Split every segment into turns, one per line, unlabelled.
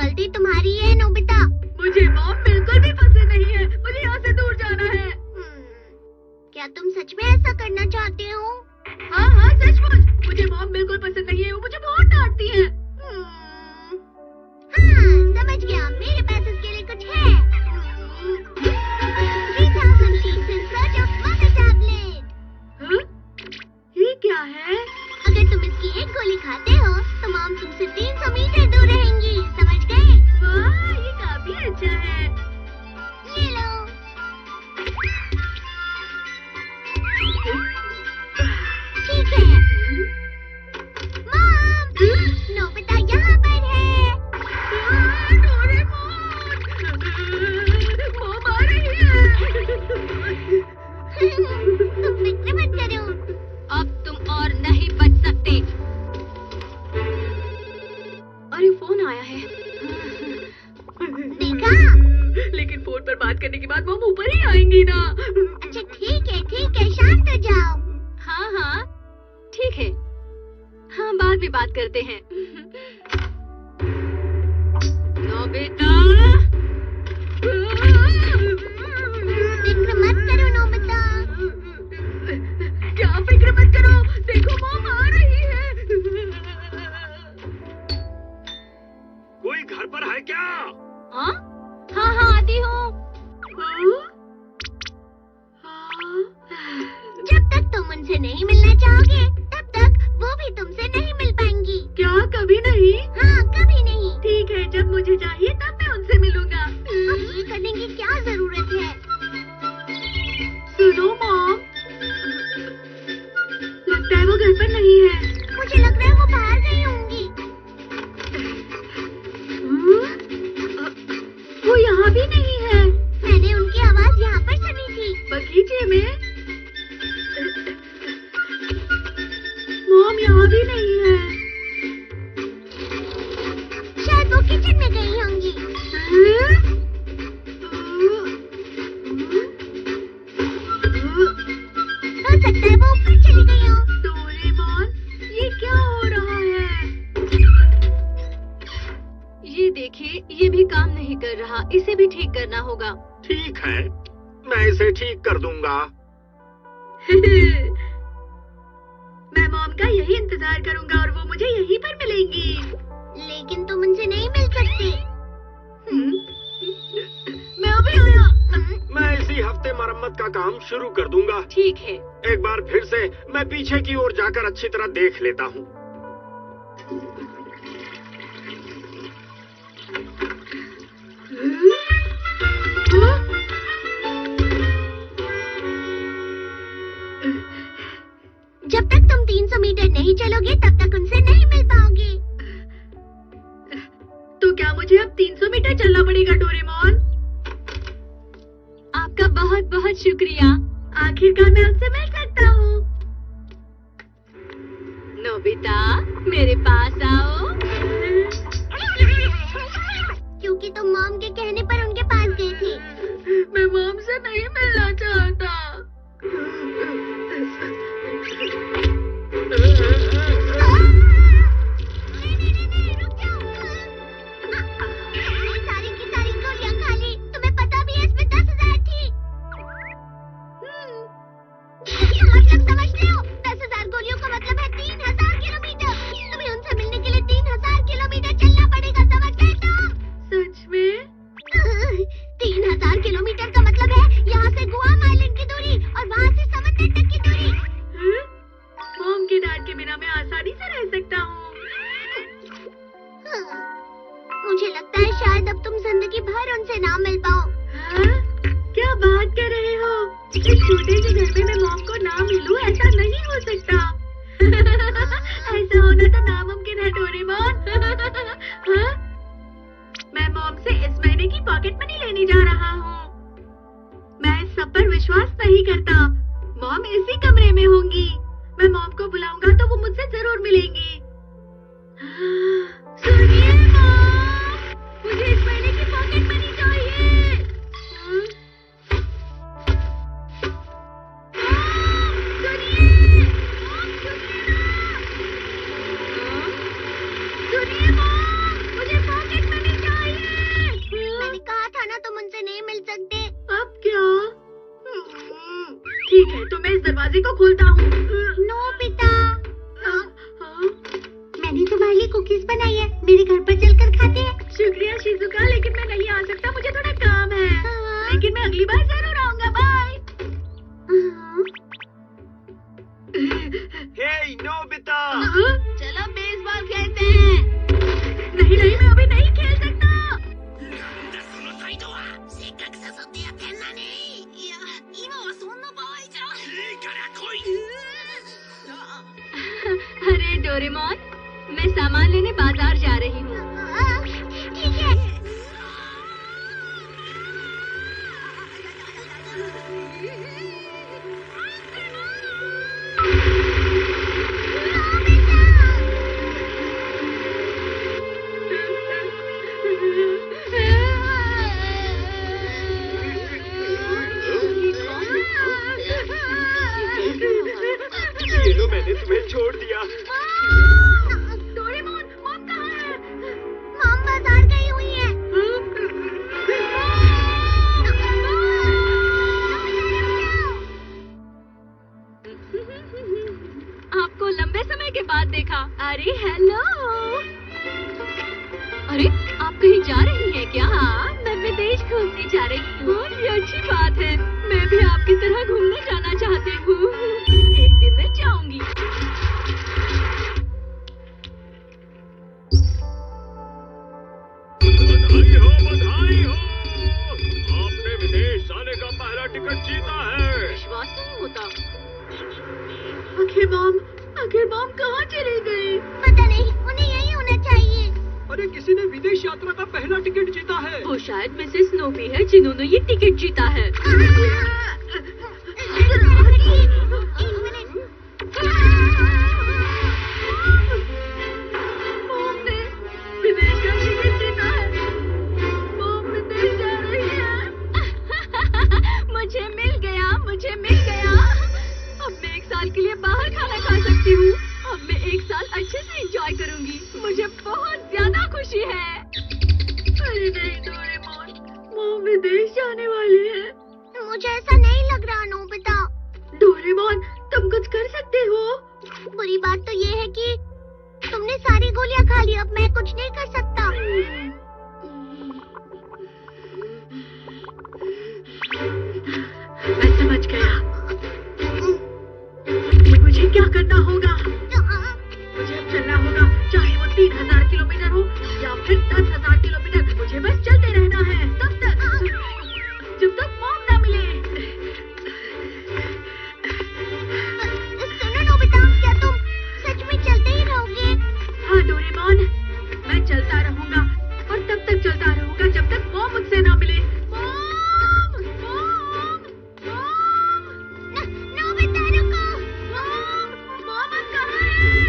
गलती तुम्हारी है नोबिता।
मुझे मॉम बिल्कुल भी पसंद नहीं है, मुझे यहाँ से दूर जाना है।
क्या तुम सच में ऐसा करना चाहते हो?
हाँ हाँ सचमुच, मुझे मॉम बिल्कुल पसंद नहीं है, वो मुझे बहुत डांटती है।
हाँ समझ गया, मेरे पास इसके लिए कुछ है। 3000 sheets in search of mother tablet।
हाँ? ये क्या है?
अगर तुम इसकी एक गोली खाते हो तो मॉम तुमसे 300 मीटर दूर रहेंगी, समझ गए?
वाह, ये काफी अच्छा है।
ले लो। ठीक है। मॉम, नोबिता यहाँ पर है।
मॉम आ रही है।
तुम फिक्र मत करो।
अब तुम और नहीं बच सकते। अरे फोन आया है।
देखा?
लेकिन फोन पर बात करने के बाद मॉम ऊपर ही आएंगी ना।
अच्छा ठीक है, शांत हो जाओ।
हाँ हाँ ठीक है, हाँ बाद में बात करते हैं। नोबिता,
फिक्र मत करो नोबिता।
क्या फिक्र मत करो, देखो मॉम आ रही है।
कोई घर पर है क्या?
हाँ हाँ हाँ आती हूँ।
जब तक तुम उनसे नहीं मिलना चाहोगे तब तक वो भी तुमसे नहीं मिल पाएंगी।
क्या कभी नहीं?
हाँ कभी नहीं।
ठीक है, जब मुझे चाहिए तब मैं उनसे मिलूंगा।
अब ये करने की क्या जरूरत है?
सुनो मॉम, लगता है वो घर पर नहीं है।
मुझे लग रहा है वो बाहर गई होंगी।
वो यहाँ भी नहीं है।
मैंने उनकी आवाज यहाँ पर सुनी थी।
बगीचे में? मॉम यहाँ भी नहीं है।
शायद वो किचन में गई होंगी। हो सकता है वो ऊपर चली गई हो।
डोरेमोन, ये क्या हो रहा है? ये देखिए, ये भी काम नहीं कर रहा, इसे भी ठीक करना होगा।
ठीक है, मैं इसे ठीक कर दूंगा।
मैं मॉम का यही इंतजार करूंगा और वो मुझे यहीं पर मिलेंगी।
लेकिन तुम उनसे नहीं मिल सकते।
मैं अभी आया।
मैं इसी हफ्ते मरम्मत का काम शुरू कर दूंगा।
ठीक है।
एक बार फिर से मैं पीछे की ओर जाकर अच्छी तरह देख लेता हूँ।
जब तक तुम 300 मीटर नहीं चलोगे तब तक उनसे नहीं मिल पाओगे।
तो क्या मुझे अब 300 मीटर चलना पड़ेगा डोरेमोन? आपका बहुत बहुत शुक्रिया, आखिरकार मैं आपसे मिल सकता हूँ। नोबिता, मेरे पास आओ।
क्योंकि तुम मॉम के कहने पर उनके पास गए थे।
मैं मॉम से नहीं मिलना चाहता।
नहीं, रुक जाओ। सारी की सारी गोलियां खा ली। तुम्हें पता भी है इसमें 10,000 थी। मतलब समझते हो? 10,000 गोलियों का मतलब है 3,000 किलोमीटर। तुम्हें उनसे मिलने के लिए 3,000 किलोमीटर चलना पड़ेगा, समझ गए तुम?
सच में?
3,000 किलोमीटर का मतलब है यहाँ से गुआम आइलैंड की दूरी और वहाँ से समंदर तक की दूरी।
मॉम के डैड के बिना मैं आसानी से रह सकता हूँ।
मुझे लगता है शायद अब तुम जिंदगी भर उनसे ना मिल पाओ।
हाँ? क्या बात कर रहे हो? इस छोटे से घर में मैं मॉम को ना मिलूं, ऐसा नहीं हो सकता। ऐसा होना तो नामुमकिन है डोरेमोन। हाँ? मैं मॉम से इस महीने की पॉकेट मनी लेने जा रहा हूँ। मैं इस सब पर विश्वास नहीं करता। मॉम इसी कमरे में होंगी। मैं मॉम को बुलाऊंगा तो वो मुझसे जरूर मिलेंगी। सुनिए मॉम, मुझे इस महीने की पॉकेट मनी चाहिए। सुनिए मॉम, मुझे पॉकेट मनी चाहिए। इस दरवाजे को खोलता हूँ।
नोबिता, मैंने तुम्हारे लिए कुकीज बनाई है, मेरे घर पर चलकर खाते हैं।
शुक्रिया शिजुका, लेकिन मैं नहीं आ सकता, मुझे थोड़ा काम है। लेकिन मैं अगली बार जरूर आऊंगा। बाय।
हे नोबिता,
चलो बेसबॉल खेलते हैं।
नहीं नहीं, मैं अभी नहीं खेल सकता। अरे डोरेमोन, मैं सामान लेने बाजार जा रही हूँ।
ठीक है।
ये लो, मैंने तुम्हें छोड़ दिया।
डोरेमोन, मॉम कहाँ है?
मॉम बाजार गई हुई है।
आपको लंबे समय के बाद देखा। अरे हेलो। अरे आप कहीं जा रही हैं क्या? हाँ, मैं विदेश घूमने जा रही हूँ। ये अच्छी बात है, मैं भी आपकी तरह घूमने जाना चाहती हूँ। एक दिन मैं जाऊंगी।
बधाई हो, बधाई हो। आपने विदेश जाने का पहला टिकट जीता है।
विश्वास नहीं होता। आखिर मॉम कहाँ चली गई?
पता नहीं, उन्हें यही होना चाहिए।
अरे किसी ने विदेश यात्रा का पहला टिकट जीता है।
वो शायद मिसेस स्नोपी है जिन्होंने ये टिकट जीता है।
एक मिनट।
मॉम ने विदेश का टिकट जीता है। मॉम विदेश जा रही है। मुझे मिल गया, मुझे मिल गया। अब मैं 1 साल के लिए बाहर खाना खा सकती हूँ। अब मैं 1 साल अच्छे से एंजॉय करूंगी। मुझे बहुत ज्यादा खुशी है। अरे नहीं डोरेमोन, मॉम विदेश जाने वाली है।
मुझे ऐसा नहीं लग रहा नोबिता।
डोरेमोन, तुम कुछ कर सकते हो।
बुरी बात तो ये है कि तुमने सारी गोलियां खा ली, अब मैं कुछ नहीं कर सकता।
मैं समझ गया। मुझे क्या करना होगा? मुझे अब चलना होगा, चाहे वो 3000 किलोमीटर हो या फिर 10,000 किलोमीटर। मुझे बस चलते रहना है तब तक, जब तक मॉम ना मिले।
सुनो नोबिता, क्या तुम सच में चलते ही रहोगे?
हाँ डोरेमोन, मैं चलता रहूंगा और तब तक चलता रहूंगा जब तक मॉम मुझसे ना मिले। मॉम, मॉम, मॉम,
नोबिता रुको।
मॉम, मॉम कहाँ है?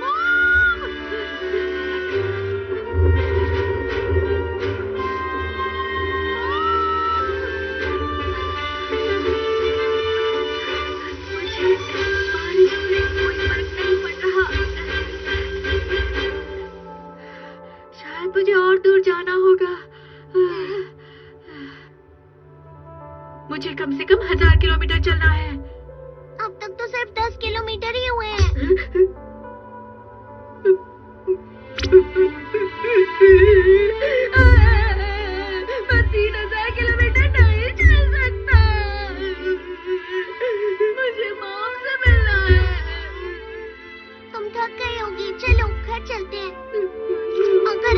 मॉम! मुझे बारिश में कोई फर्क नहीं पड़ रहा। शायद मुझे और दूर जाना होगा। मुझे कम से कम 1000 किलोमीटर चलना है।
अब तक तो सिर्फ 10 किलोमीटर ही हुए हैं।
मैं 3000 किलोमीटर नहीं चल सकता। मुझे मॉम से मिलना है।
तुम थक गई होगी, चलो घर चलते हैं। अगर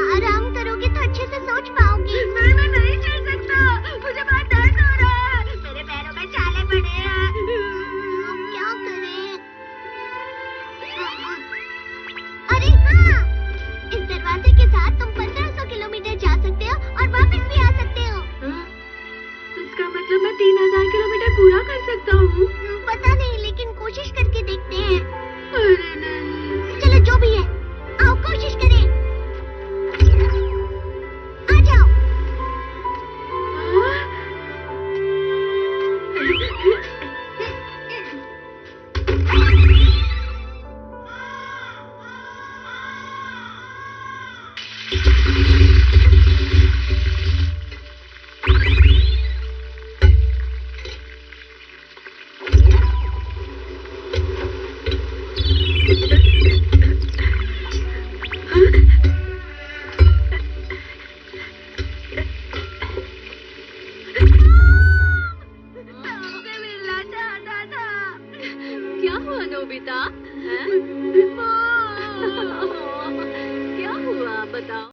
आराम करोगे तो अच्छे से सोच पाओगी।
नहीं, मैं नहीं चल सकता, मुझे बहुत दर्द हो रहा है। मेरे पैरों में छाले पड़े हैं।
अब क्या करें? अरे हाँ, इस दरवाजे के साथ तुम 1500
क्या हुआ नोबिता? हैं?
मॉम